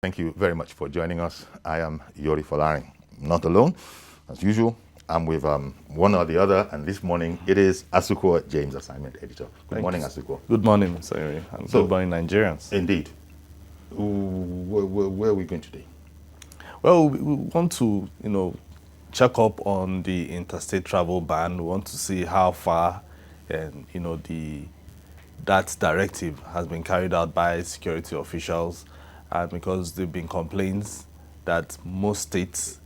Thank you very much for joining us. I am Yori Folarin. Not alone, as usual. I'm with one or the other, and this morning it is Asuko James, assignment editor. Good morning, Asuko. Good morning, Mr. Yori, and good morning, Nigerians. Indeed. Where are we going today? Well, we want to, check up on the interstate travel ban. We want to see how far, that directive has been carried out by security officials, because there have been complaints that most states,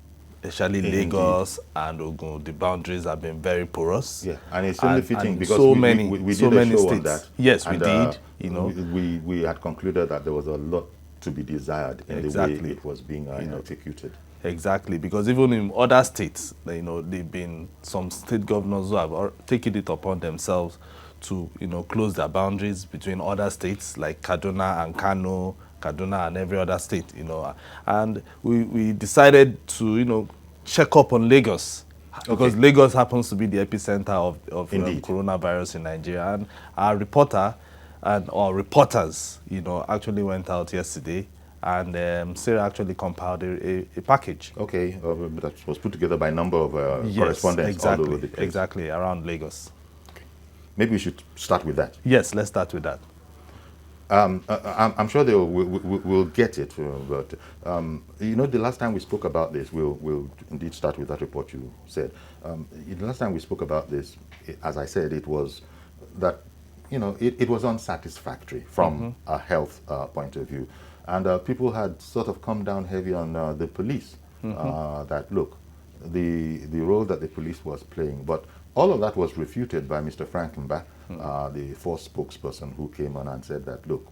especially Lagos and Ogun, the boundaries have been very porous. Yeah, and it's only fitting because so we many did a states. show on that. Yes, we and, did. We had concluded that there was a lot to be desired in the way it was being executed. Exactly, because even in other states, they've been some state governors who have taken it upon themselves to, close their boundaries between other states like Kaduna and Kano, Kaduna and every other state, And we decided to, check up on Lagos, because Lagos happens to be the epicenter of coronavirus in Nigeria. And our reporter and our reporters, actually went out yesterday, and Sarah actually compiled a package. Okay, that was put together by a number of correspondents all over the place. Exactly, around Lagos. Okay. Maybe we should start with that. Yes, let's start with that. I'm sure we'll get it, but the last time we spoke about this, we'll indeed start with that report you said. The last time we spoke about this, as I said, it was that it was unsatisfactory from a health point of view. And people had sort of come down heavy on the police, that, look, the role that the police was playing. But all of that was refuted by Mr. Frankenbach, the force spokesperson, who came on and said that, look,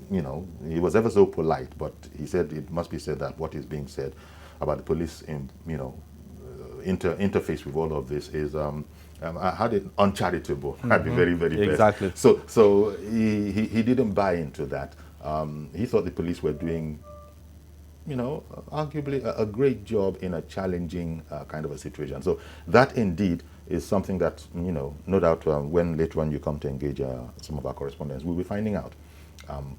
he was ever so polite, but he said it must be said that what is being said about the police, interface with all of this is, I had it uncharitable at the very, very best. Exactly. So he didn't buy into that. He thought the police were doing, arguably a great job in a challenging kind of a situation. So that indeed is something that, no doubt when later on you come to engage some of our correspondents, we'll be finding out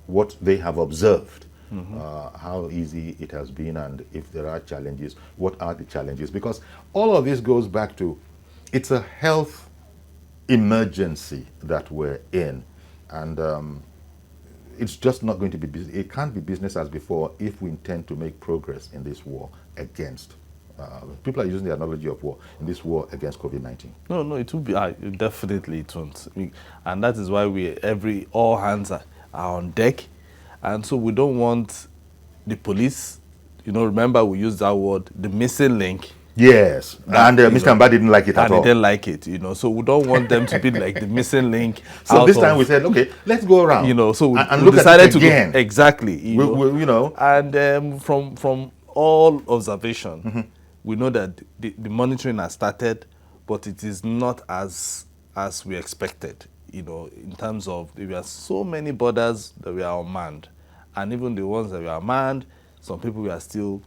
what they have observed, how easy it has been, and if there are challenges, what are the challenges? Because all of this goes back to, it's a health emergency that we're in, and it's just not going to be, it can't be business as before if we intend to make progress in this war against, people are using the analogy of war, in this war against COVID-19. No, it will be, definitely it won't. And that is why all hands are on deck. And so we don't want the police, remember we used that word, the missing link. Yes, and Mr. Amba didn't like it at all. And he didn't like it, so we don't want them to be like the missing link. So this time we said, okay, let's go around. So we look decided at it again. to exactly. And from all observation, we know that the monitoring has started, but it is not as we expected. In terms of there were so many borders that were unmanned, and even the ones that were manned, some people were still,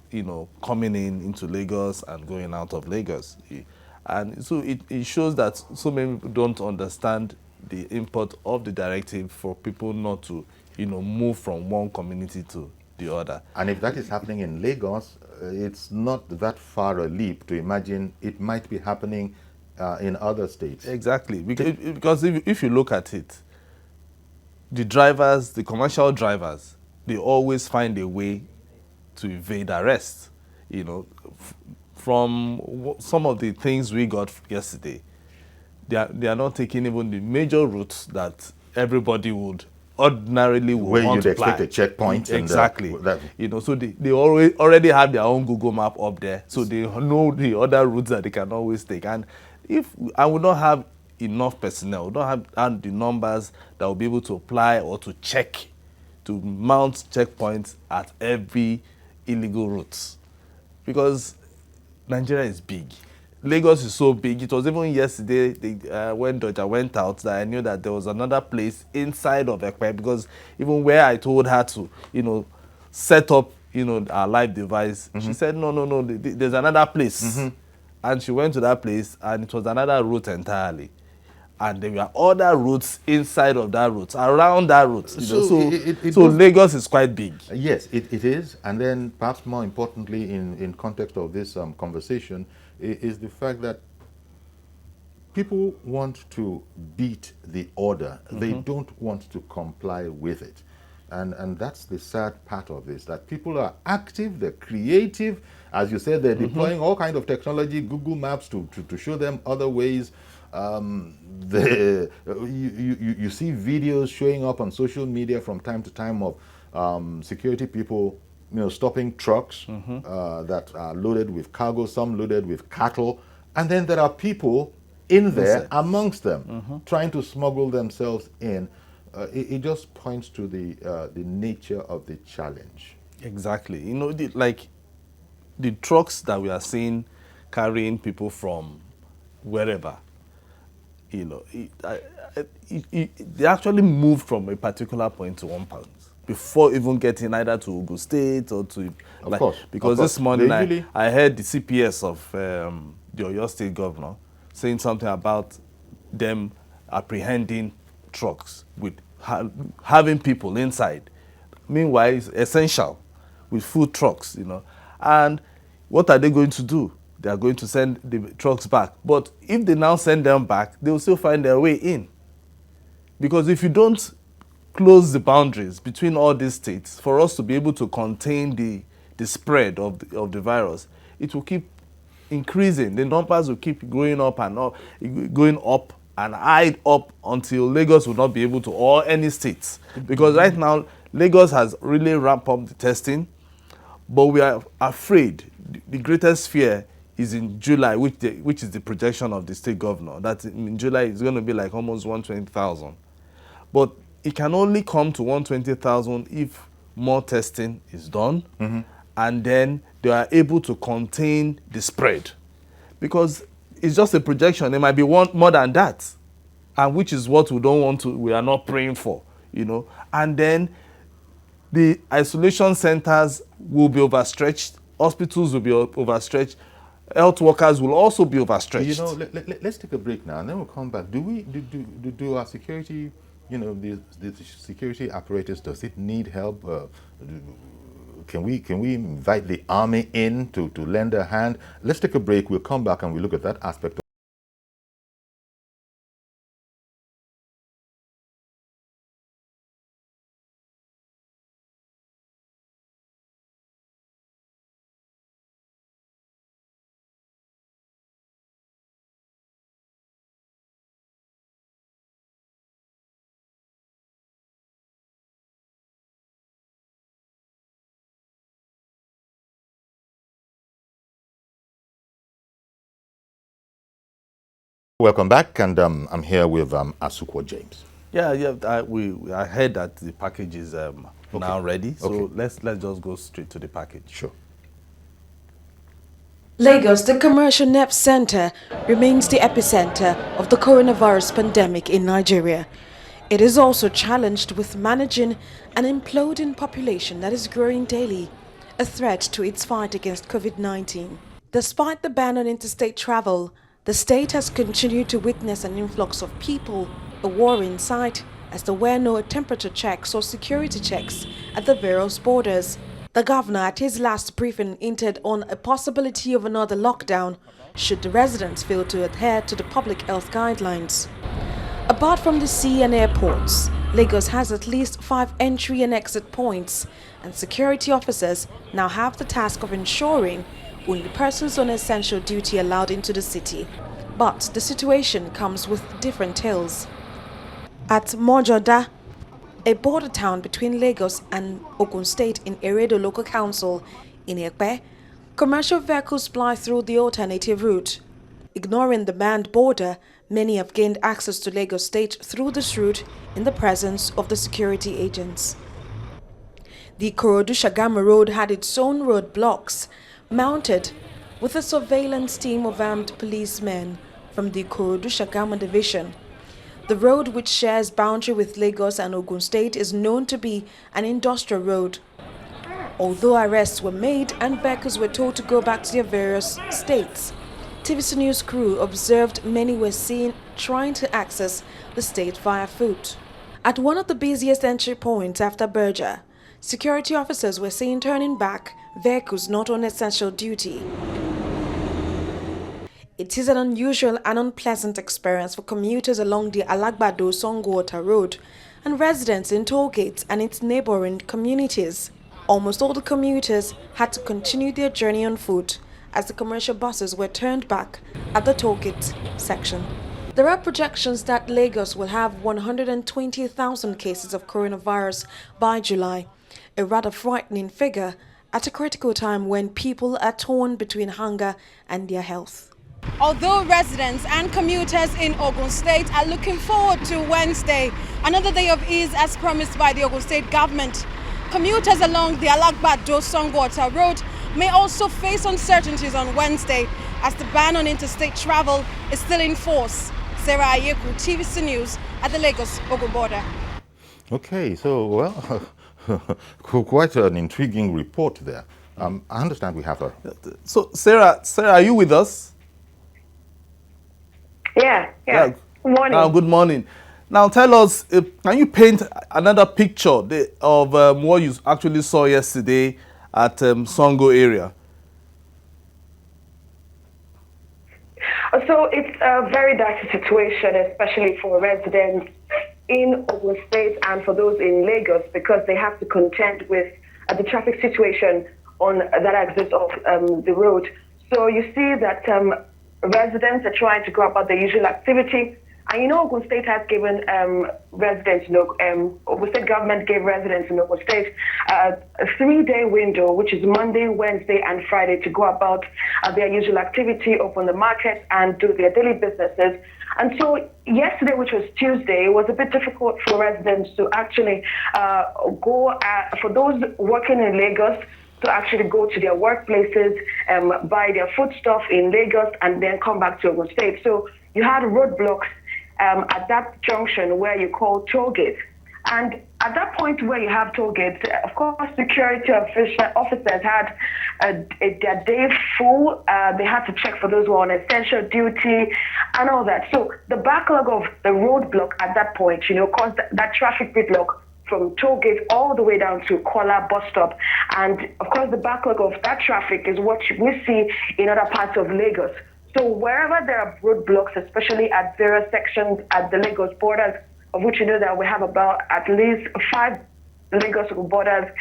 coming into Lagos and going out of Lagos. And so it shows that so many people don't understand the import of the directive for people not to, move from one community to the other. And if that is happening in Lagos, it's not that far a leap to imagine it might be happening in other states. Exactly. Because if you look at it, the commercial drivers, they always find a way to evade arrest. From some of the things we got yesterday, they are not taking even the major routes that everybody would ordinarily where want you'd to fly. expect a checkpoint. Exactly. So they already have their own Google map up there, so they know the other routes that they can always take. And if I would not have enough personnel, we don't have the numbers that will be able to apply or to check, to mount checkpoints at every illegal route, because Nigeria is big. Lagos is so big. It was even yesterday when Doja went out that I knew that there was another place inside of Ekpe, because even where I told her to, set up, our live device, she said, no, there's another place. And she went to that place, and it was another route entirely. and there were other routes inside of that route, around that route. You know, So Lagos is quite big. Yes, it is. And then perhaps more importantly in context of this conversation is the fact that people want to beat the order. They don't want to comply with it. And that's the sad part of this, that people are active, they're creative. As you said, they're deploying all kinds of technology, Google Maps to show them other ways. You see videos showing up on social media from time to time of security people, stopping trucks that are loaded with cargo, some loaded with cattle, and then there are people in there amongst them trying to smuggle themselves in. It just points to the nature of the challenge. Exactly. You know, the trucks that we are seeing carrying people from wherever, you know, they actually moved from a particular point to one point before even getting either to Ogun State or to... Of course. Because this morning I heard the CPS of the Oyo State governor saying something about them apprehending trucks with having people inside. Meanwhile, it's essential with food trucks, you know. And what are they going to do? They are going to send the trucks back. But if they now send them back, they will still find their way in. Because if you don't close the boundaries between all these states for us to be able to contain the spread of the virus, it will keep increasing. The numbers will keep going up and high up until Lagos will not be able to, or any states. Because right now, Lagos has really ramped up the testing, but we are afraid. The greatest fear is in July, which is the projection of the state governor, that in July it's going to be like almost 120,000. But it can only come to 120,000 if more testing is done, and then they are able to contain the spread. Because it's just a projection. It might be more than that, and which is what we are not praying for, you know. And then the isolation centers will be overstretched, hospitals will be overstretched, health workers will also be overstretched. You know, let's take a break now, and then we'll come back. Do our security, the security apparatus, does it need help? Can we invite the army in to lend a hand? Let's take a break. We'll come back and we'll look at that aspect. Welcome back, and I'm here with Asukwo James. I heard that the package is now ready, so let's just go straight to the package. Sure. Lagos, the commercial nerve center, remains the epicenter of the coronavirus pandemic in Nigeria. It is also challenged with managing an imploding population that is growing daily, a threat to its fight against COVID-19. Despite the ban on interstate travel, the state has continued to witness an influx of people, a worrying sight, as there were no temperature checks or security checks at the various borders. The governor at his last briefing hinted on a possibility of another lockdown should the residents fail to adhere to the public health guidelines. Apart from the sea and airports, Lagos has at least 5 entry and exit points, and security officers now have the task of ensuring only persons on essential duty allowed into the city. But the situation comes with different tales. At Mojoda, a border town between Lagos and Ogun State in Eredo Local Council in Ekpe, commercial vehicles ply through the alternative route. Ignoring the banned border, many have gained access to Lagos State through this route in the presence of the security agents. The Ikorodu-Shagamu road had its own roadblocks, mounted with a surveillance team of armed policemen from the Ikorodu-Shagamu division. The road, which shares boundary with Lagos and Ogun State, is known to be an industrial road. Although arrests were made and vehicles were told to go back to their various states, TVC News crew observed many were seen trying to access the state via foot. At one of the busiest entry points after Berger, security officers were seen turning back vehicles not on essential duty. It is an unusual and unpleasant experience for commuters along the Alagbado-Songwater Road and residents in toll gates and its neighboring communities. Almost all the commuters had to continue their journey on foot as the commercial buses were turned back at the toll gate section. There are projections that Lagos will have 120,000 cases of coronavirus by July, a rather frightening figure at a critical time when people are torn between hunger and their health. Although residents and commuters in Ogun State are looking forward to Wednesday, another day of ease as promised by the Ogun State government, commuters along the Alagbado-Songwater Road may also face uncertainties on Wednesday as the ban on interstate travel is still in force. Sarah Ayeku, TVC News at the Lagos-Ogun border. Okay, so, well, quite an intriguing report there. I understand we have a... So, Sarah, are you with us? Yeah. Good morning. Good morning. Now, tell us, can you paint another picture of what you actually saw yesterday at Songo area? So it's a very dicey situation, especially for residents in Ogun State and for those in Lagos, because they have to contend with the traffic situation on that exists of the road. So you see that residents are trying to go about their usual activity. And you know, Ogun State has given residents, Ogun State government gave residents in Ogun State a 3-day window, which is Monday, Wednesday, and Friday, to go about their usual activity, open the market, and do their daily businesses. And so yesterday, which was Tuesday, it was a bit difficult for residents to actually for those working in Lagos, to actually go to their workplaces, buy their foodstuff in Lagos, and then come back to Ogun State. So you had roadblocks at that junction where you call toll gate. And at that point where you have toll gates, of course, security officers had their day full. They had to check for those who were on essential duty and all that. So the backlog of the roadblock at that point, caused that traffic gridlock from toll gate all the way down to Kola bus stop. And of course, the backlog of that traffic is what we see in other parts of Lagos. So wherever there are roadblocks, especially at various sections at the Lagos borders, of which you know that we have about at least 5 Lagos borders.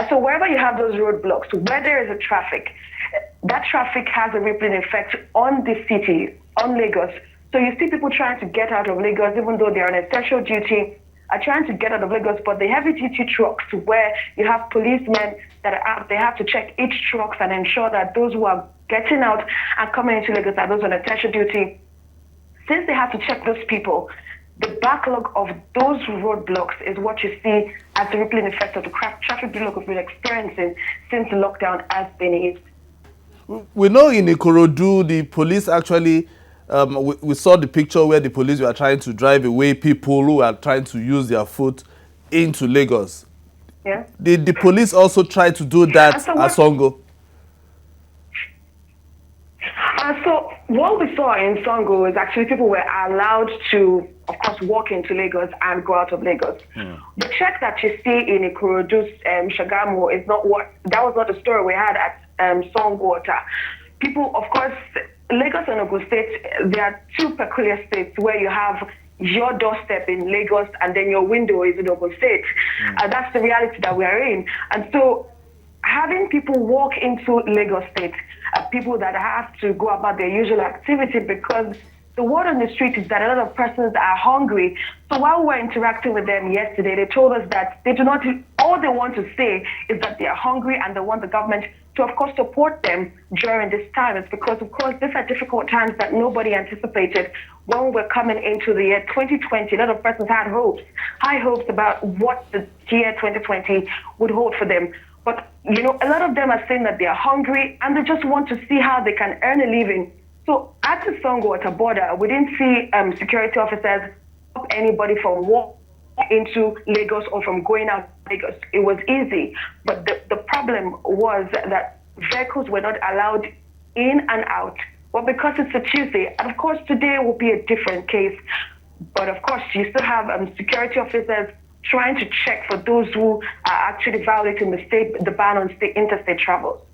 So wherever you have those roadblocks, where there is a traffic, that traffic has a rippling effect on the city, on Lagos. So you see people trying to get out of Lagos, even though they're on essential duty, are trying to get out of Lagos, but the heavy-duty trucks where you have policemen that are out, they have to check each trucks and ensure that those who are getting out and coming into Lagos are those on essential duty. Since they have to check those people, the backlog of those roadblocks is what you see as the rippling effect of the traffic gridlock we've been experiencing since the lockdown has been eased. We know in Ikorodu, the police actually, we saw the picture where the police were trying to drive away people who are trying to use their foot into Lagos. Yeah. Did the police also try to do that at Songo? So what we saw in Songo is actually people were allowed to, of course, walk into Lagos and go out of Lagos. The check that you see in Ikorodu, Shagamu, that was not the story we had at Songwater. People, of course, Lagos and Ogun State, there are two peculiar states where you have your doorstep in Lagos and then your window is in Ogun State. That's the reality that we are in. And so having people walk into Lagos State, people that have to go about their usual activity, because the word on the street is that a lot of persons are hungry. So while we were interacting with them yesterday, they told us that they do not, all they want to say is that they are hungry and they want the government to, of course, support them during this time. It's because, of course, these are difficult times that nobody anticipated when we're coming into the year 2020. A lot of persons had high hopes about what the year 2020 would hold for them. But, a lot of them are saying that they are hungry and they just want to see how they can earn a living. So at the Songwater border, we didn't see security officers stop anybody from walking into Lagos or from going out of Lagos. It was easy. But the problem was that vehicles were not allowed in and out Well, because it's a Tuesday, and of course today will be a different case. But of course, you still have security officers trying to check for those who are actually violating the ban on interstate travel.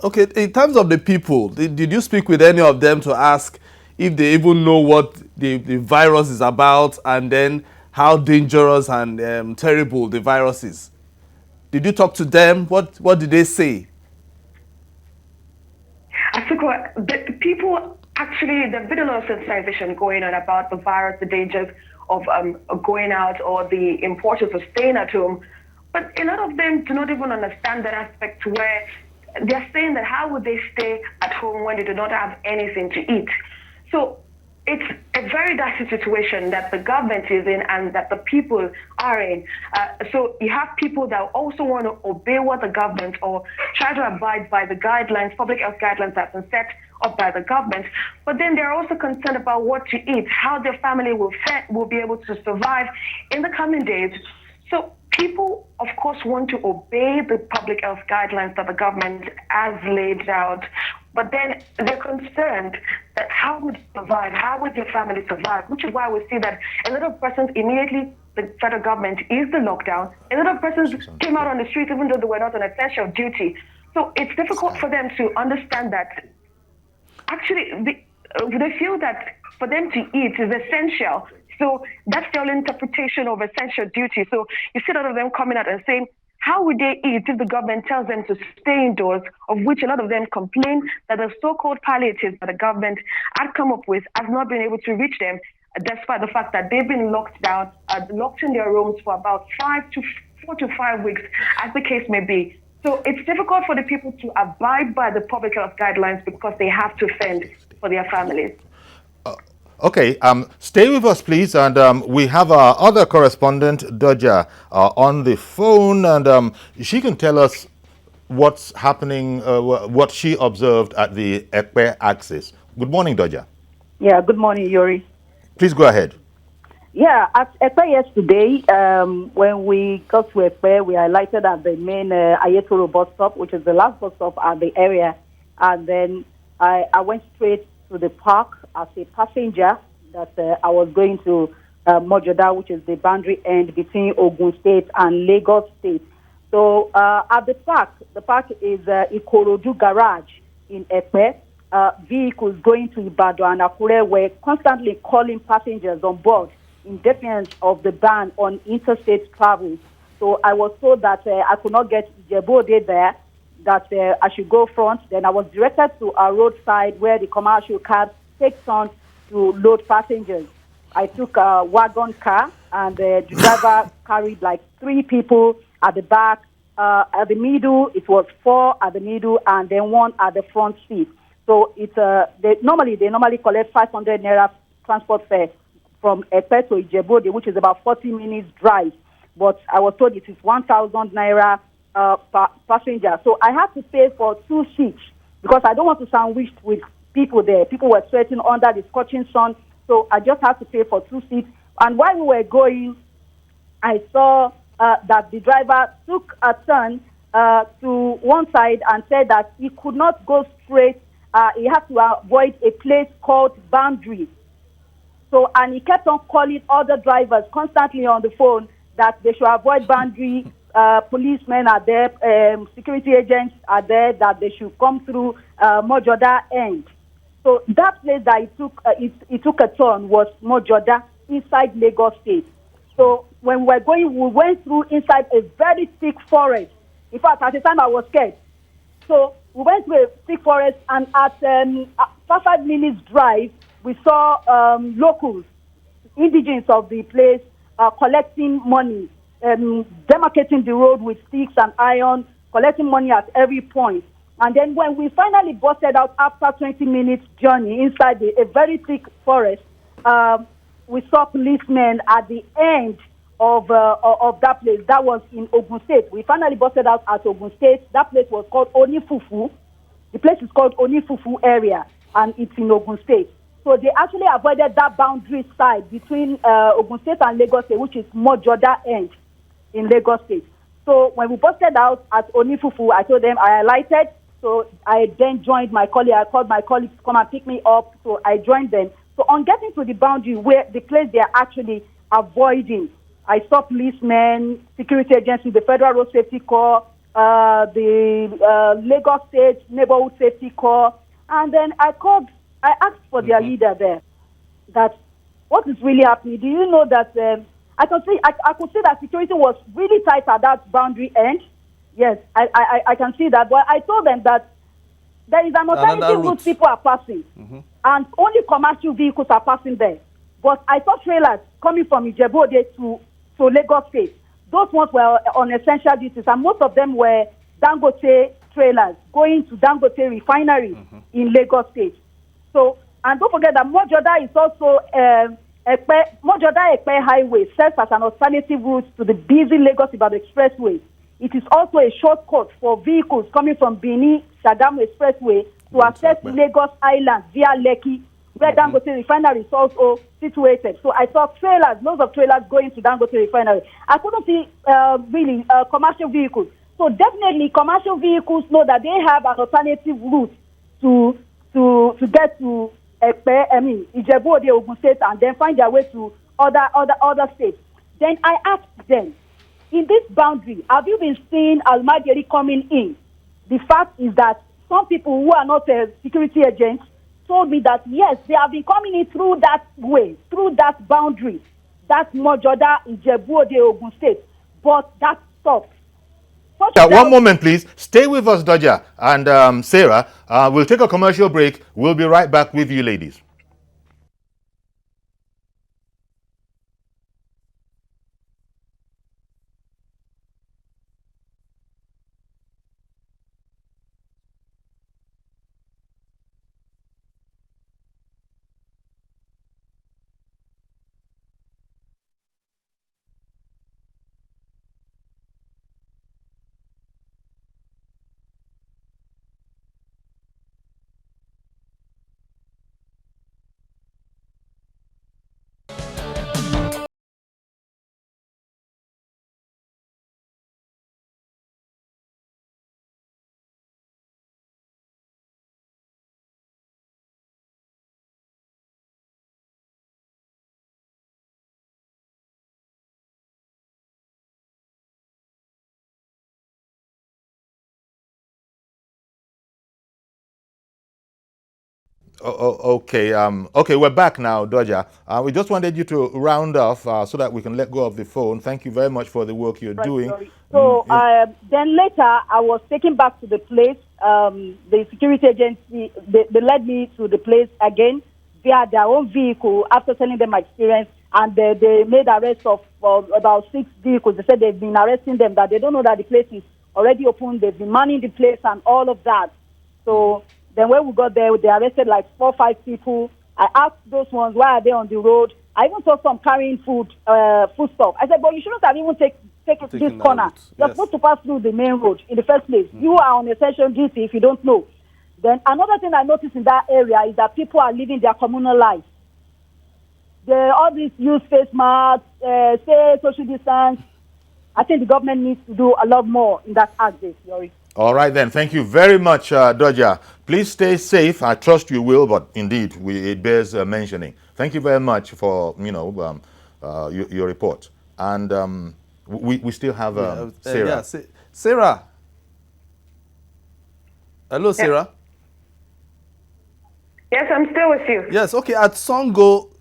Okay, in terms of the people, did you speak with any of them to ask if they even know what the virus is about, and then how dangerous and terrible the virus is? Did you talk to them? What did they say? I think the people actually, there's been a lot of sensitization going on about the virus, the dangers of going out, or the importance of staying at home. But a lot of them do not even understand that aspect where they're saying that how would they stay at home when they do not have anything to eat? So it's a very dicey situation that the government is in and that the people are in. So you have people that also want to obey what the government or try to abide by the guidelines, public health guidelines that have been set up by the government. But then they're also concerned about what to eat, how their family will be able to survive in the coming days. So people, of course, want to obey the public health guidelines that the government has laid out, but then they're concerned that how would you survive? How would your family survive? Which is why we see that a lot of persons immediately the federal government eased the lockdown. A lot of persons came out on the streets even though they were not on essential duty. So it's difficult for them to understand that actually they feel that for them to eat is essential. So that's their interpretation of essential duty. So you see a lot of them coming out and saying, how would they eat if the government tells them to stay indoors, of which a lot of them complain that the so-called palliatives that the government had come up with have not been able to reach them, despite the fact that they've been locked down, locked in their rooms for about 4 to 5 weeks, as the case may be. So it's difficult for the people to abide by the public health guidelines because they have to fend for their families. Okay, stay with us, please, and we have our other correspondent, Doja, on the phone, and she can tell us what's happening, what she observed at the Ekpe axis. Good morning, Doja. Yeah, good morning, Yuri. Please go ahead. Yeah, at Ekpe yesterday, when we got to Ekpe, we alighted at the main Ayetoro bus stop, which is the last bus stop at the area, and then I went straight to the park as a passenger that I was going to Mojoda, which is the boundary end between Ogun State and Lagos State. So at the park is Ikorodu Garage in Ekpe. Vehicles going to Ibadan and Akure were constantly calling passengers on board in defiance of the ban on interstate travel. So I was told that I could not get Ijebode there, that I should go front. Then I was directed to a roadside where the commercial cabs take turns to load passengers. I took a wagon car, and the driver carried like 3 people at the back. At the middle, it was 4 at the middle, and then 1 at the front seat. So it's they normally collect 500 naira transport fare from Ekpe to Ijebode, which is about 40 minutes drive. But I was told it is 1,000 naira per passenger. So I had to pay for 2 seats because I don't want to sandwich with people there. People were sweating under the scorching sun. So I just had to pay for 2 seats. And while we were going, I saw that the driver took a turn to one side and said that he could not go straight. He had to avoid a place called Boundary. So, and he kept on calling other drivers constantly on the phone that they should avoid Boundary. Policemen are there, security agents are there, that they should come through Mojoda end. So that place that it took a turn was Mojoda inside Lagos State. So when we were going, we went through inside a very thick forest. In fact, at the time I was scared. So we went through a thick forest, and at 5 minutes drive, we saw locals, indigents of the place, collecting money, demarcating the road with sticks and iron, collecting money at every point. And then when we finally busted out after 20 minutes journey inside a very thick forest, we saw policemen at the end of that place. That was in Ogun State. We finally busted out at Ogun State. That place was called Onifufu. The place is called Onifufu area, and it's in Ogun State. So they actually avoided that boundary side between Ogun State and Lagos State, which is Mojoda end in Lagos State. So when we busted out at Onifufu, I told them I alighted. So So I then joined my colleague. I called my colleagues to come and pick me up. So I joined them. So on getting to the boundary where the place they are actually avoiding, I saw policemen, security agencies, the Federal Road Safety Corps, the Lagos State Neighborhood Safety Corps, and then I asked for their leader there that what is really happening. Do you know that I could see that security was really tight at that boundary end. Yes, I can see that. But I told them that there is an alternative route people are passing, and only commercial vehicles are passing there. But I saw trailers coming from Ijebu-Ode to Lagos State. Those ones were on essential duties, and most of them were Dangote trailers going to Dangote refinery in Lagos State. So, and don't forget that Mojoda is also Mojoda-Epe Highway serves as an alternative route to the busy Lagos-Ibadan Expressway. It is also a shortcut for vehicles coming from Benin-Shagamu Expressway to access Lagos Island via Lekki, where Dangote refinery is also situated. So I saw trailers, loads of trailers going to Dangote refinery. I couldn't see really commercial vehicles. So definitely commercial vehicles know that they have an alternative route to get to Ijebu-Ode, Ogun State, and then find their way to other states. Then I asked them, in this boundary, have you been seeing Almajiri coming in? The fact is that some people who are not security agents told me that yes, they have been coming in through that way, through that boundary, that Mojoda, Ijebu-Ode, Ogun State, but that stopped. One moment, please. Stay with us, Dodja and Sarah. We'll take a commercial break. We'll be right back with you, ladies. Okay, we're back now, Dodja. We just wanted you to round off so that we can let go of the phone. Thank you very much for the work you're doing. Sorry. So then later, I was taken back to the place. The security agency, they led me to the place again via their own vehicle after telling them my experience, and they made arrests of about 6 vehicles. They said they've been arresting them, that they don't know that the place is already open. They've been manning the place and all of that. So then when we got there, they arrested like 4 or 5 people. I asked those ones, why are they on the road? I even saw some carrying food stuff. I said, but you shouldn't have even taken this corner. You're supposed to pass through the main road in the first place. You are on essential duty if you don't know. Then another thing I noticed in that area is that people are living their communal life. All these use face masks, stay social distance. I think the government needs to do a lot more in that aspect, Yori. All right, then. Thank you very much, Dodja. Please stay safe. I trust you will, but indeed, it bears mentioning. Thank you very much for your report. And we still have Sarah. Sarah. Hello, Sarah. Yes, I'm still with you. Yes, okay. At Songo,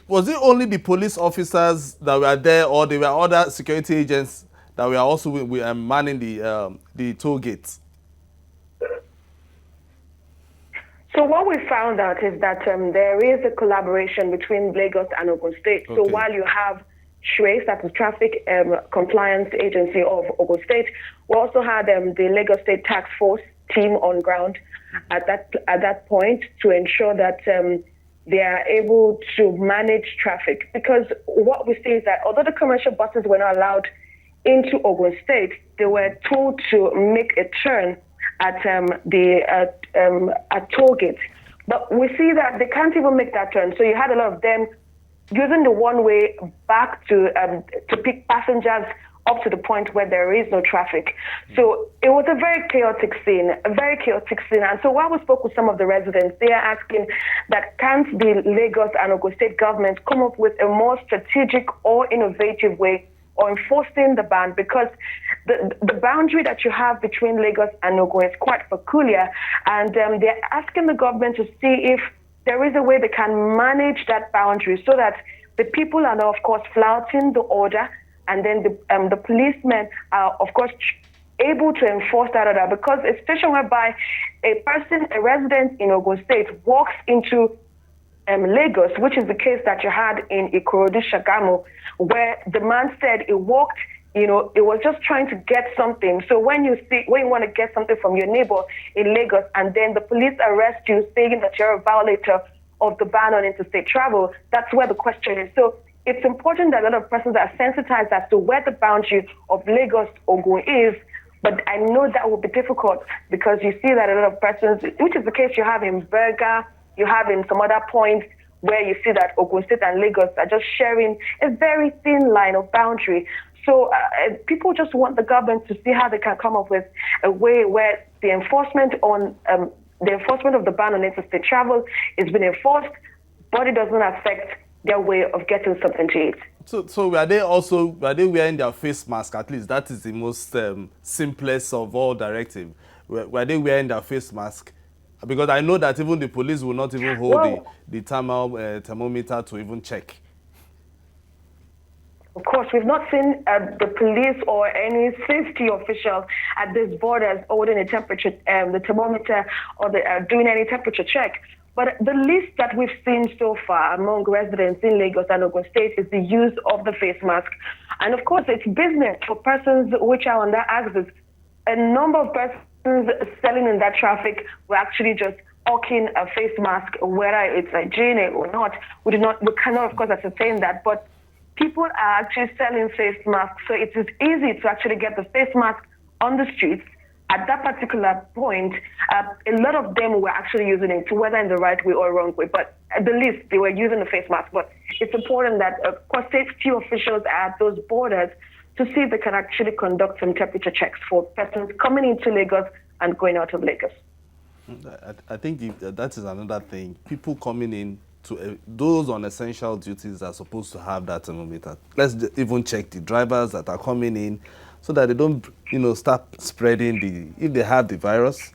was it only the police officers that were there, or there were other security agents that were also manning the toll gates? So what we found out is that there is a collaboration between Lagos and Ogun State. Okay. So while you have TRACE, that's the Traffic Compliance Agency of Ogun State, we also had the Lagos State Task Force team on ground at that point to ensure that they are able to manage traffic. Because what we see is that although the commercial buses were not allowed into Ogun State, they were told to make a turn at toll gates. But we see that they can't even make that turn. So you had a lot of them using the one-way back to pick passengers up to the point where there is no traffic. So it was a very chaotic scene. And so while we spoke with some of the residents, they are asking that can't the Lagos and Ogun State government come up with a more strategic or innovative way or enforcing the ban, because the boundary that you have between Lagos and Ogun is quite peculiar, and they're asking the government to see if there is a way they can manage that boundary so that the people are, of course, flouting the order, and then the policemen are, of course, able to enforce that order, because a situation whereby a resident in Ogun State walks into Lagos, which is the case that you had in Ikorodu Shagamu, where the man said he walked, it was just trying to get something. So when you want to get something from your neighbor in Lagos, and then the police arrest you saying that you're a violator of the ban on interstate travel, that's where the question is. So it's important that a lot of persons are sensitized as to where the boundary of Lagos Ogun is. But I know that will be difficult, because you see that a lot of persons, which is the case you have in Berga, you have in some other points where you see that Ogun State and Lagos are just sharing a very thin line of boundary. So people just want the government to see how they can come up with a way where the enforcement of the ban on interstate travel is being enforced, but it doesn't affect their way of getting something to eat. So were they wearing their face mask? At least that is the most simplest of all directives. Were they wearing their face mask? Because I know that even the police will not even hold the thermometer to even check. Of course, we've not seen the police or any safety official at these borders holding a temperature, the thermometer, or doing any temperature check. But the least that we've seen so far among residents in Lagos and Ogun State is the use of the face mask. And of course, it's business for persons which are on that axis. A number of persons selling in that traffic were actually just hawking a face mask, whether it's hygienic or not. We cannot, of course, ascertain that, but people are actually selling face masks. So it is easy to actually get the face mask on the streets. At that particular point, a lot of them were actually using it, whether in the right way or wrong way, but at the least they were using the face mask. But it's important that, of course, safety officials are at those borders to see if they can actually conduct some temperature checks for persons coming into Lagos and going out of Lagos. I think that is another thing. People coming in, those on essential duties are supposed to have that thermometer. Let's even check the drivers that are coming in, so that they don't, start spreading if they have the virus,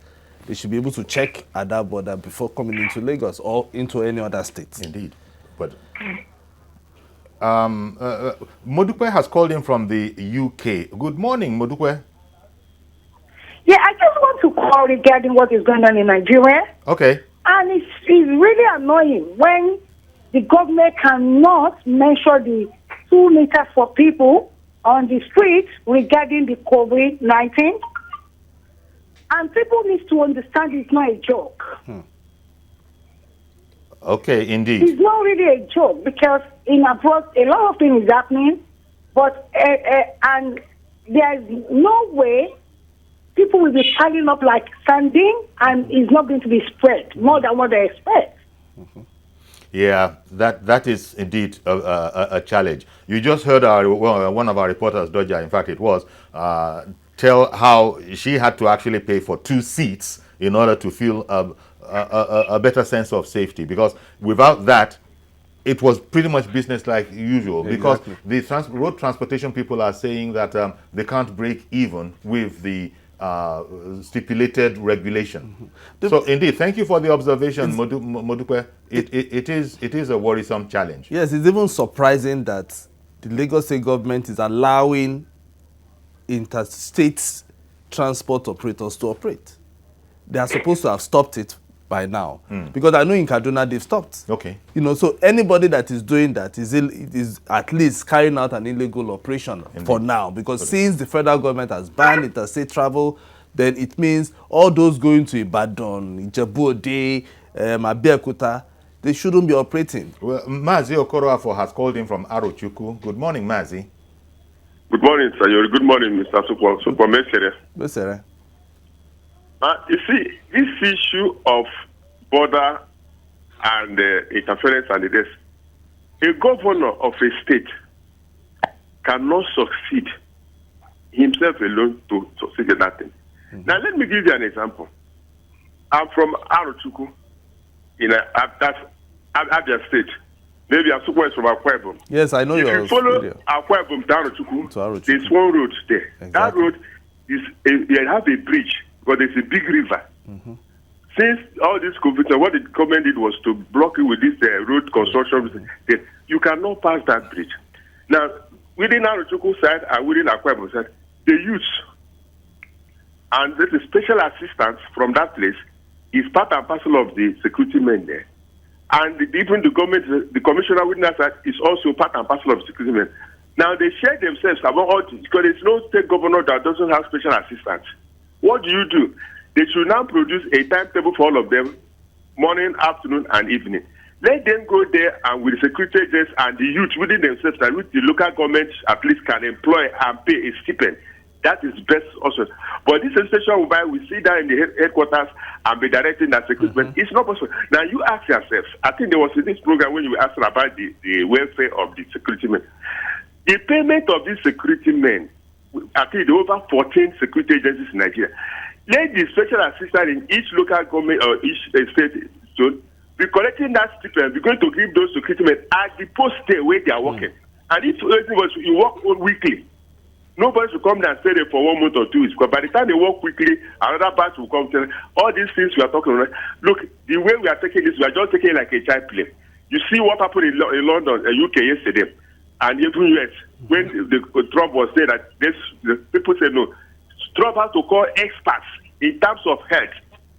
they should be able to check at that border before coming into Lagos or into any other state. Indeed. But Modukwe has called in from the UK. Good morning, Modukwe. Yeah, I just want to call regarding what is going on in Nigeria. Okay. And it's really annoying when the government cannot measure the 2 meters for people on the streets regarding the COVID-19. And people need to understand it's not a joke. Okay, indeed. It's not really a joke, because in abroad, a lot of things is happening, but and there's no way people will be piling up like sardine, and it's not going to be spread more than what they expect. Yeah, that is indeed a challenge. You just heard one of our reporters, Dodja, in fact it was, tell how she had to actually pay for 2 seats in order to feel a better sense of safety, because without that, it was pretty much business like usual. Exactly. Because the road transportation people are saying that they can't break even with the stipulated regulation. So indeed, thank you for the observation, Modukwe. It is a worrisome challenge. Yes, it's even surprising that the Lagos State government is allowing interstate transport operators to operate. They are supposed to have stopped it by now, because I know in Kaduna they've stopped. Okay. So anybody that is doing that is at least carrying out an illegal operation. Indeed. For now, because since the federal government has banned interstate travel, then it means all those going to Ibadan, Ijebu-Ode, Abeokuta, they shouldn't be operating. Well, Mazi Okoroafo has called in from Arochukwu. Good morning, Mazi. Good morning, sir. Good morning, Mr. Mesere. You see, this issue of border and interference and the rest, a governor of a state cannot succeed himself alone to succeed in that thing. Now, let me give you an example. I'm from Arochukwu in Abia State. Maybe Asuko is from Akwa Ibom. Yes, I know if your you follow video. Akwa Ibom to Arochukwu, Arochukwu, there's one road there. Exactly. That road is they have a bridge, but there's a big river. Since all this COVID, what the government did was to block it with this road construction. You cannot pass that bridge. Now, within Arochukwu side and within Akwa Ibom side, the youth and there's a special assistance from that place is part and parcel of the security men there. And even the government, the commissioner within that side is also part and parcel of the security men. Now, they share themselves about all this because there's no state governor that doesn't have special assistants. What do? They should now produce a timetable for all of them, morning, afternoon, and evening. Let them go there and with the security agents and the youth within themselves and with the local government at least can employ and pay a stipend. That is best also. But this situation whereby we sit down in the headquarters and be directing that security, it's not possible. Now you ask yourself, I think there was in this program when you were asking about the welfare of the security men. The payment of these security men, I think there are over 14 security agencies in Nigeria. Let the special assistant in each local government or each state zone be collecting that stipend. We're going to give those security men at the post there where they are working. And if you work weekly, nobody should come there and stay there for 1 month or 2 weeks. Because by the time they work quickly, another batch will come. All these things we are talking about. Look, the way we are taking this, we are just taking it like a child play. You see what happened in London, UK yesterday, and even US, when Trump was saying that the people said no. Trump has to call experts in terms of health.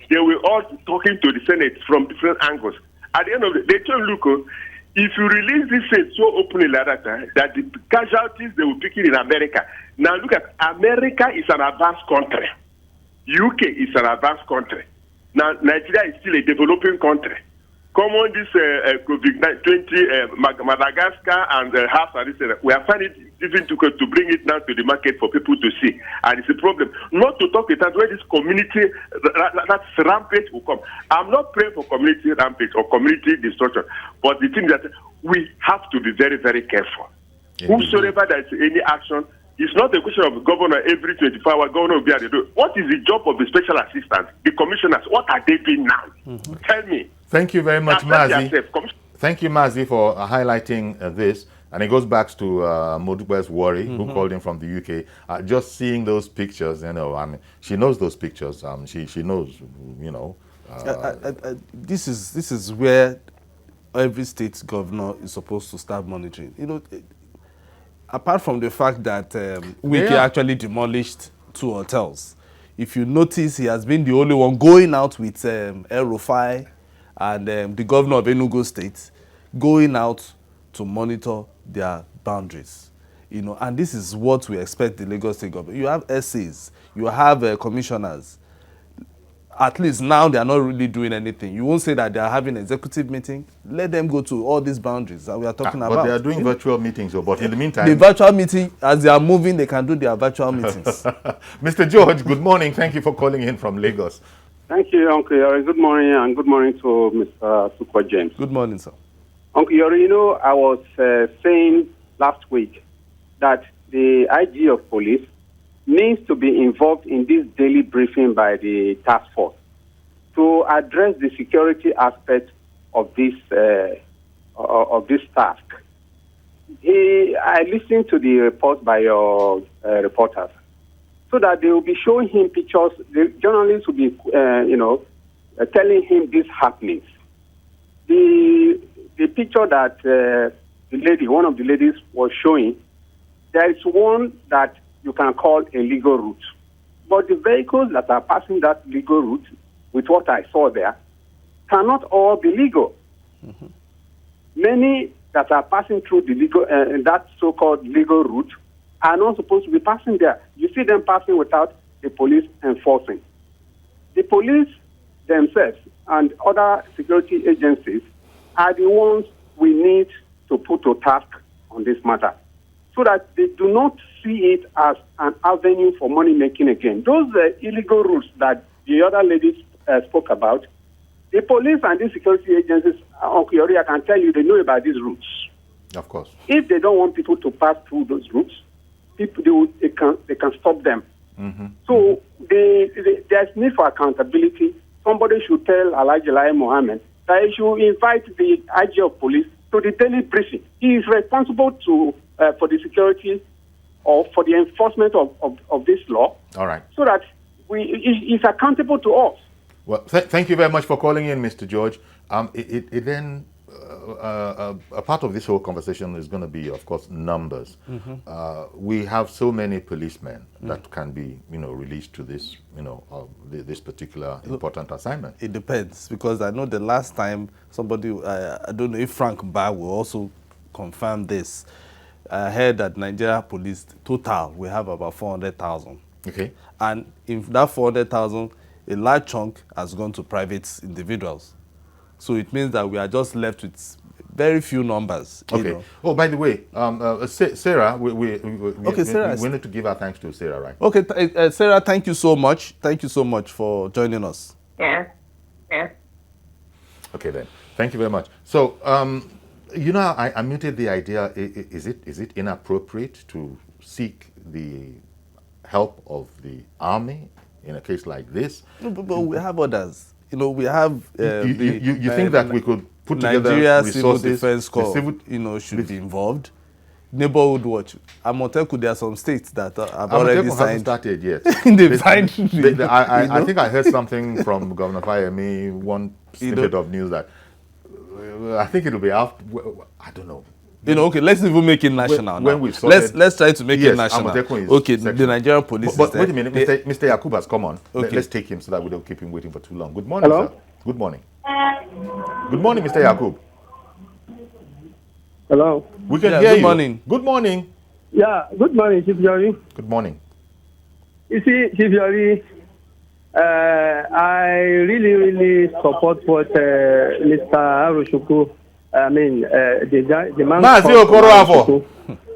They were all talking to the Senate from different angles. At the end of the day, they told Luco, if you release this thing so openly like that the casualties they will pick it in America. Now look at America is an advanced country. UK is an advanced country. Now Nigeria is still a developing country. Come on this COVID-20, Madagascar and half and this, we are finding it difficult to bring it down to the market for people to see. And it's a problem. Not to talk about where this community, that rampage will come. I'm not praying for community rampage or community destruction. But the thing that we have to be very, very careful. Whosoever there is any action, it's not a question of governor every 24 hours, governor will be at the door. What is the job of the special assistant, the commissioners? What are they doing now? Tell me. Thank you very much, Mazi. Thank you, Mazi, for highlighting this. And it goes back to Modupe's worry, who called in from the UK. Just seeing those pictures, I mean, she knows those pictures. She knows, This is where every state governor is supposed to start monitoring. Apart from the fact that Wiki actually demolished 2 hotels, if you notice, he has been the only one going out with El-Rufai and the governor of Enugu State, going out to monitor their boundaries. And this is what we expect the Lagos State government. You have SAs, you have commissioners. At least now they are not really doing anything. You won't say that they are having an executive meeting. Let them go to all these boundaries that we are talking about. But they are doing virtual meetings, but in the meantime... The virtual meeting, as they are moving, they can do their virtual meetings. Mr. George, good morning. Thank you for calling in from Lagos. Thank you, Uncle Yori. Good morning, and good morning to Mr. Super James. Good morning, sir. Uncle Yori, I was saying last week that the IG of police needs to be involved in this daily briefing by the task force to address the security aspect of this task. I listened to the report by your reporters, so that they will be showing him pictures. The journalists will be, telling him these happenings. The picture that one of the ladies was showing, there is one that you can call a legal route. But the vehicles that are passing that legal route, with what I saw there, cannot all be legal. Many that are passing through the legal, that so-called legal route are not supposed to be passing there. You see them passing without the police enforcing. The police themselves and other security agencies are the ones we need to put to task on this matter, so that they do not see it as an avenue for money making again. Those illegal routes that the other ladies spoke about, the police and the security agencies, Uncle Yori, I can tell you, they know about these routes. Of course. If they don't want people to pass through those routes, people they can stop them. So there's need for accountability. Somebody should tell Alhaji Lai Mohammed that he should invite the IG of police to the daily briefing. He is responsible for the security or for the enforcement of this law. All right. So that he's accountable to us. Well, thank you very much for calling in, Mr. George. It then a part of this whole conversation is going to be, of course, numbers. We have so many policemen that can be, released to this, this particular important assignment. It depends, because I know the last time somebody, I don't know if Frank Ba will also confirm this. I heard that Nigeria police total we have about 400,000. Okay. And in that 400,000, a large chunk has gone to private individuals. So it means that we are just left with very few numbers. Okay. Oh, by the way, Sarah, we Sarah, need to give our thanks to Sarah, right? Okay, Sarah, thank you so much. Thank you so much for joining us. Yeah. Okay then. Thank you very much. So, I muted the idea. Is it inappropriate to seek the help of the army in a case like this? No, but we have others. We have you think that we could put together Nigeria resources, Civil Defense Corps, should be involved. Neighborhood watch. Amoteku, there are some states that have already signed. Started yet. They've signed. I think I heard something from Governor Fayemi, one snippet of news that I think it'll be out. I don't know. Okay, let's even make it national now. When we've sorted, let's try to make it national. Okay, section. The Nigerian police. But wait a minute, Mr. Yakub has come on. Okay. Let's take him so that we don't keep him waiting for too long. Good morning, Hello? sir. Good morning. Good morning, Mr. Yakub. Hello. We can hear you. Good morning. Good morning. Yeah, good morning, Chief Yori. Good morning. You see, Chief Yori, I really support what Mr. Aroshuku, the man. Mazi Okoroafo.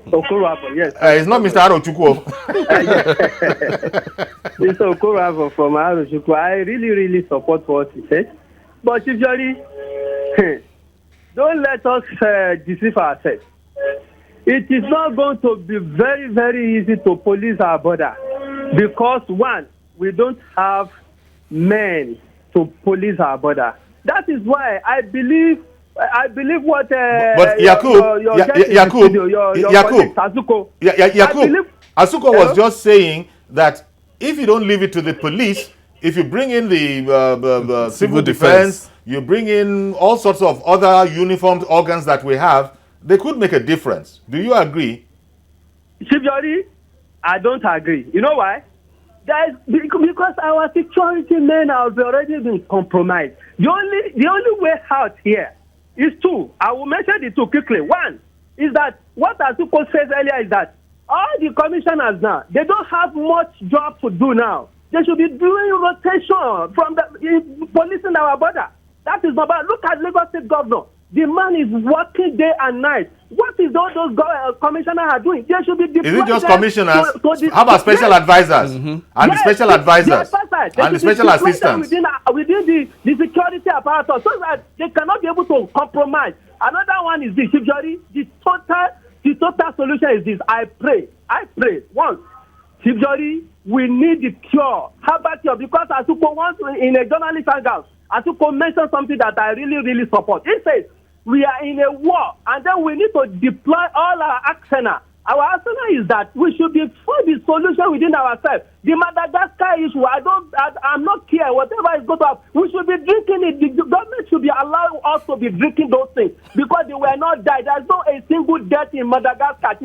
Okoroafo, yes. It's not Mr. Arochukwu. Mr. Okoroafo from Aroshuku. I really support what he said. But Chief Yori, don't let us deceive ourselves. It is not going to be very easy to police our border because, one, we don't have men to police our border. That is why I believe what but Yakub, Asuko was just saying that if you don't leave it to the police, if you bring in the civil defense, you bring in all sorts of other uniformed organs that we have, they could make a difference. Do you agree? Chief Yori, I don't agree. You know why? Because our security men have already been compromised. The only way out here is two. I will mention the two quickly. One is that what Asuko says earlier is that all the commissioners now, they don't have much job to do now. They should be doing rotation from the policing our border. That is not bad. Look at Lagos State Governor. The man is working day and night. What is all those commissioners are doing? They should be deployed. Is it just commissioners? How about special advisors? And the special advisors? And the special assistants? Within the security apparatus, so that they cannot be able to compromise. Another one is this, Chief Jori, the total solution is this. I pray. One, Chief Jori, we need the cure. How about cure? Because Asuko once in a journalist hangout, Asuko mentioned something that I really support. He says, we are in a war, and then we need to deploy all our arsenal. Our arsenal is that we should be for the solution within ourselves. The Madagascar issue, I'm not care whatever is going to happen. We should be drinking it. The government should be allowing us to be drinking those things because they were not died. There's no a single death in Madagascar.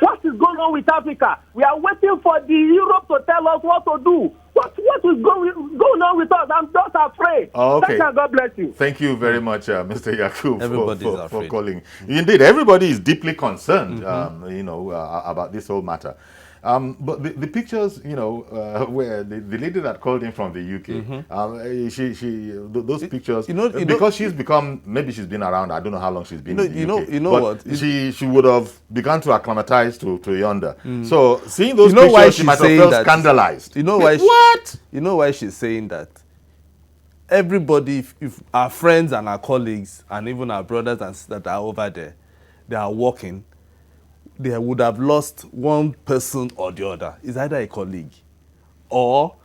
What is going on with Africa? We are waiting for the Europe to tell us what to do. What is going on with us? I'm just afraid. Oh, okay. Thank you, God bless you. Thank you very much, Mr. Yakub, for calling. Indeed, everybody is deeply concerned, about this whole matter. But the pictures, where the lady that called in from the UK, those pictures, because she's become, maybe she's been around, I don't know how long she's been in the UK. But she would have begun to acclimatize to yonder. So seeing those pictures, she might have felt scandalized. You know why? What? You know why she's saying that? Everybody, if our friends and our colleagues and even our brothers and sisters that are over there, they are working. they would have lost one person or the other. It's either a colleague or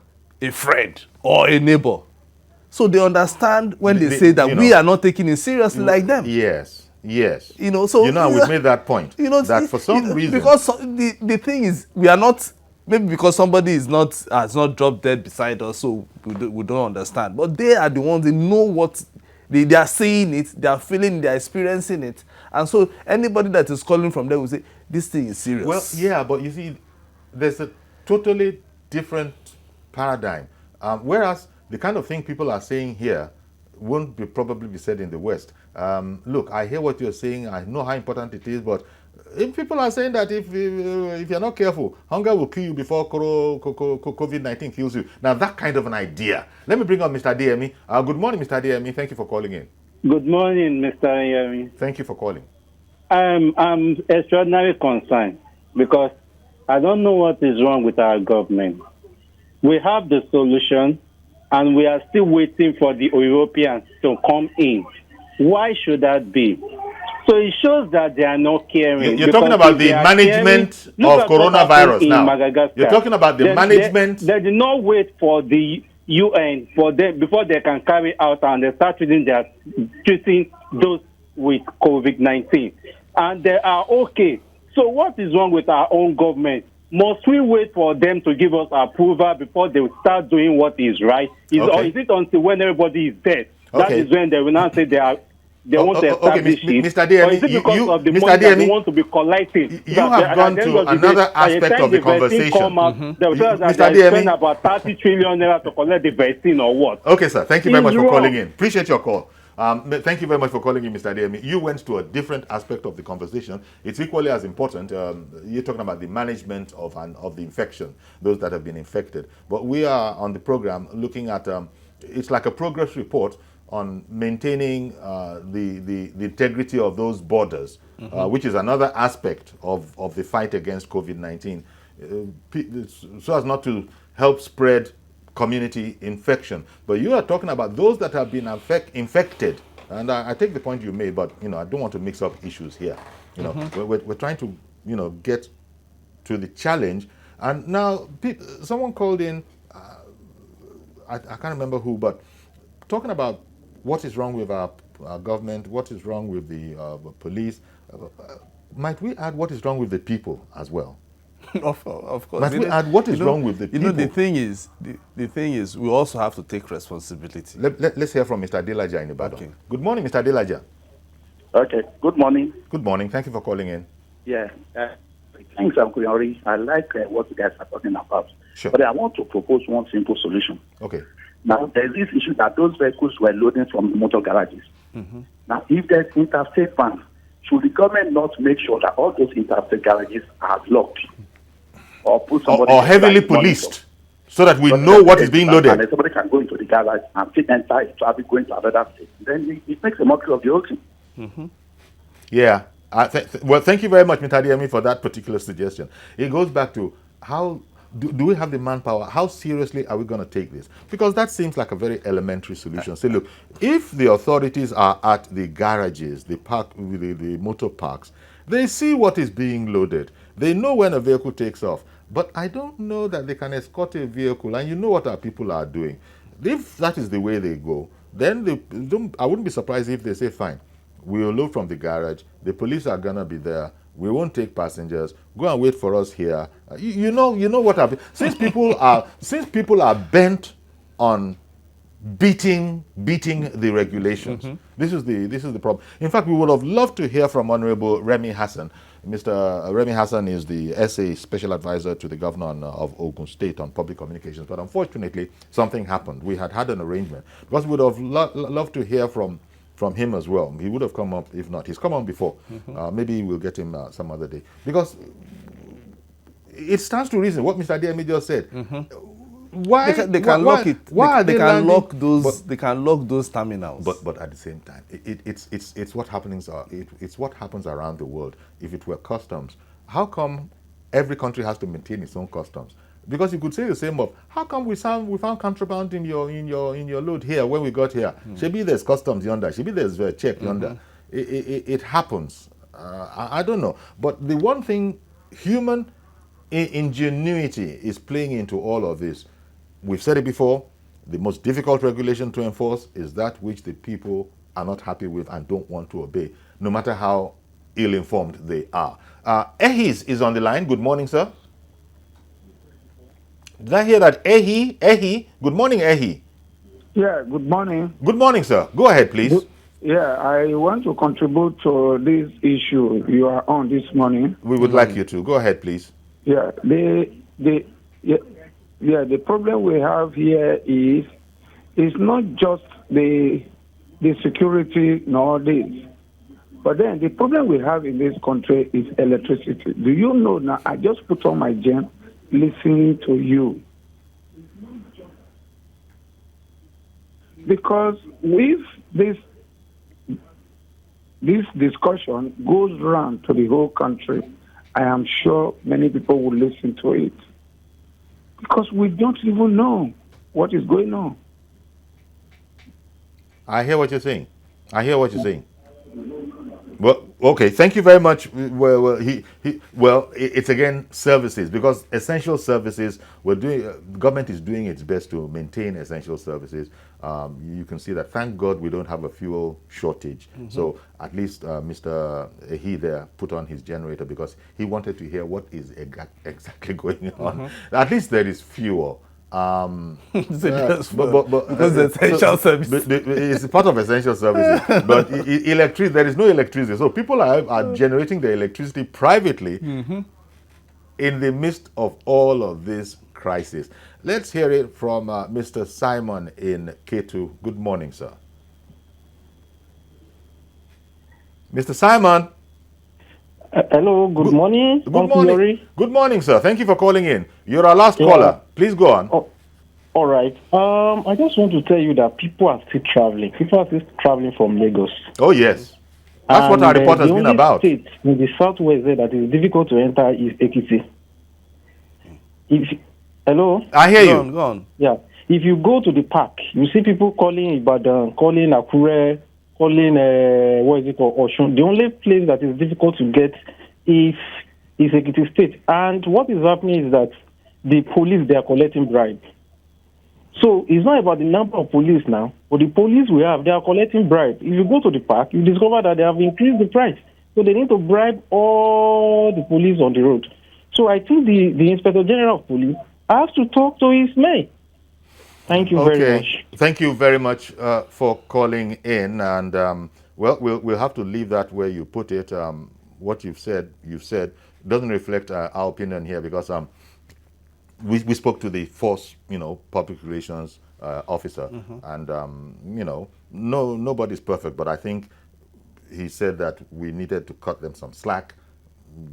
a friend or a neighbor. So they understand when they say that we are not taking it seriously like them. Yes. So we've made that point. That for some reason, because the thing is, we are not, maybe because somebody has not dropped dead beside us, so we don't understand. But they are the ones, they know what they are seeing it, they are feeling it, they are experiencing it, and so anybody that is calling from there will say this thing is serious. Well, yeah, but you see, there's a totally different paradigm. Whereas the kind of thing people are saying here won't probably be said in the West. Look, I hear what you're saying. I know how important it is, but if people are saying that if you're not careful, hunger will kill you before COVID-19 kills you. Now, that kind of an idea. Let me bring up Mr. DME. Good morning, Mr. DME. Thank you for calling in. Good morning, Mr. Yemi. Thank you for calling. I'm extraordinarily concerned because I don't know what is wrong with our government. We have the solution, and we are still waiting for the Europeans to come in. Why should that be? So it shows that they are not caring. You're talking about the management of coronavirus now. You're talking about the management. They did not wait for the UN for them before they can carry out and they start treating those with COVID-19. And they are okay. So what is wrong with our own government? Must we wait for them to give us approval before they will start doing what is right? Or is it until when everybody is dead? That is when they will now say they want to establish it. Mr. DME, or is it because of the money that they want to be collecting? You have gone to another aspect of the conversation. Mr. DME, spend about 30 trillion naira to collect the vaccine or what? Okay, sir. Thank you very much for calling in. Appreciate your call. Thank you very much for calling in, Mr. DME. You went to a different aspect of the conversation. It's equally as important. You're talking about the management of the infection, those that have been infected. But we are on the program looking at, it's like a progress report on maintaining the integrity of those borders, which is another aspect of the fight against COVID-19, so as not to help spread community infection. But you are talking about those that have been infected, and I take the point you made, but I don't want to mix up issues here. We're trying to get to the challenge. And now someone called in, I can't remember who, but talking about what is wrong with our government, what is wrong with the police. Might we add what is wrong with the people as well? Of course. Might we add what is wrong with the people? The thing is, we also have to take responsibility. Let's hear from Mr. Adelaja in Ibadan. Okay. Good morning, Mr. Adelaja. Okay. Good morning. Good morning. Thank you for calling in. Yeah. Thanks, Uncle Yori. I like what you guys are talking about. Sure. But I want to propose one simple solution. Okay. Now, there's this issue that those vehicles were loading from the motor garages. Now, if there's interstate bans, should the government not make sure that all those interstate garages are locked? Or put somebody or heavily policed, so that we know what is being loaded. And somebody can go into the garage and fit enter traffic going to another state. Then it makes a mockery of the whole thing. Yeah. Well, thank you very much, Mr. Adeyemi, for that particular suggestion. It goes back to how do we have the manpower? How seriously are we going to take this? Because that seems like a very elementary solution. Say, look, if the authorities are at the garages, the motor parks, they see what is being loaded. They know when a vehicle takes off. But I don't know that they can escort a vehicle, and you know what our people are doing. If that is the way they go, then I wouldn't be surprised if they say, fine, we'll load from the garage, the police are going to be there, we won't take passengers, go and wait for us here. You know what happened. Since people are bent on beating the regulations, this is the problem. In fact, we would have loved to hear from Honorable Remi Hassan. Mr. Remi Hassan is the SA Special Advisor to the Governor of Ogun State on Public Communications. But unfortunately, something happened. We had an arrangement. Because we would have loved to hear from him as well. He would have come up, if not. He's come on before. Maybe we'll get him some other day. Because it stands to reason what Mr. Adeyemi just said. Why they can lock it? Why they can lock those? They can lock those terminals. But at the same time, it's what happens. It's what happens around the world. If it were customs, how come every country has to maintain its own customs? Because you could say the same of how come we found contraband in your load here when we got here. Maybe there's customs yonder. Maybe there's a check yonder. It happens. I don't know. But the one thing, human ingenuity is playing into all of this. We've said it before, the most difficult regulation to enforce is that which the people are not happy with and don't want to obey, no matter how ill-informed they are. Ehis is on the line. Good morning, sir. Did I hear that? Ehi? Good morning, Ehi. Yeah, good morning. Good morning, sir. Go ahead, please. Yeah, I want to contribute to this issue you are on this morning. We would like you to. Go ahead, please. Yeah, the problem we have here is not just the security nor this, but then the problem we have in this country is electricity. Do you know now? I just put on my gen, listening to you, because with this discussion goes round to the whole country, I am sure many people will listen to it, because we don't even know what is going on. I hear what you're saying. Well, okay. Thank you very much. Well, it's again services, because essential services. Government is doing its best to maintain essential services. You can see that. Thank God we don't have a fuel shortage. So at least Mr. He there put on his generator because he wanted to hear what is exactly going on. At least there is fuel. Because essential services. It's part of essential services. But electricity, there is no electricity. So people are generating their electricity privately in the midst of all of this crisis. Let's hear it from Mr. Simon in K2. Good morning, sir. Mr. Simon. Hello, good morning. Good morning. Good morning, sir. Thank you for calling in. You're our last caller. Please go on. Oh, all right. I just want to tell you that people are still traveling. People are still traveling from Lagos. Oh, yes. That's what our report has been about. The only state in the southwest there that is difficult to enter is Ekiti. Hello? I hear you. Go on. Yeah. If you go to the park, you see people calling Ibadan, calling Akure, calling, what is it called, Oshun. The only place that is difficult to get is Ekiti State. And what is happening is that the police, they are collecting bribes. So it's not about the number of police now, but the police we have, they are collecting bribes. If you go to the park, you discover that they have increased the price. So they need to bribe all the police on the road. So I think the Inspector General of Police has to talk to his men. Thank you very much. Thank you very much for calling in. And, well, we'll have to leave that where you put it. What you've said doesn't reflect our opinion here, because we spoke to the force, public relations officer. And, nobody's perfect, but I think he said that we needed to cut them some slack.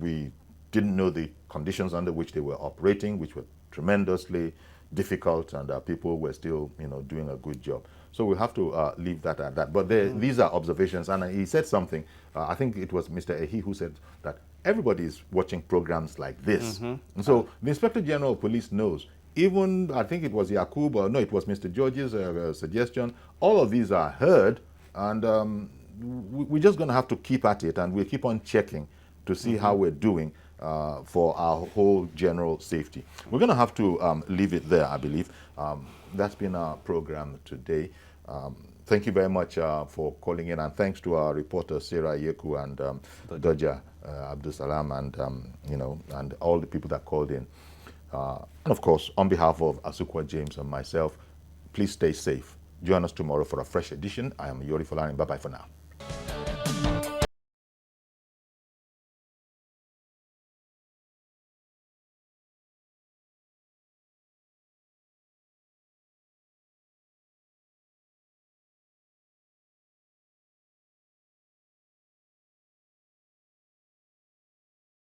We didn't know the conditions under which they were operating, which were tremendously difficult, and people were still, doing a good job. So we have to leave that at that. But these are observations, and he said something. I think it was Mr. Ehi who said that everybody is watching programs like this. And so the Inspector General of Police knows. Even, I think it was Yakub, or no, it was Mr. George's suggestion. All of these are heard, and we're just going to have to keep at it, and we'll keep on checking to see how we're doing for our whole general safety. We're going to have to leave it there, I believe. That's been our program today. Thank you very much for calling in, and thanks to our reporters Sarah Yeku and Doja Abdul Salam, and and all the people that called in. And of course, on behalf of Asukwa James and myself, please stay safe. Join us tomorrow for a fresh edition. I am Yori Folani. Bye-bye for now.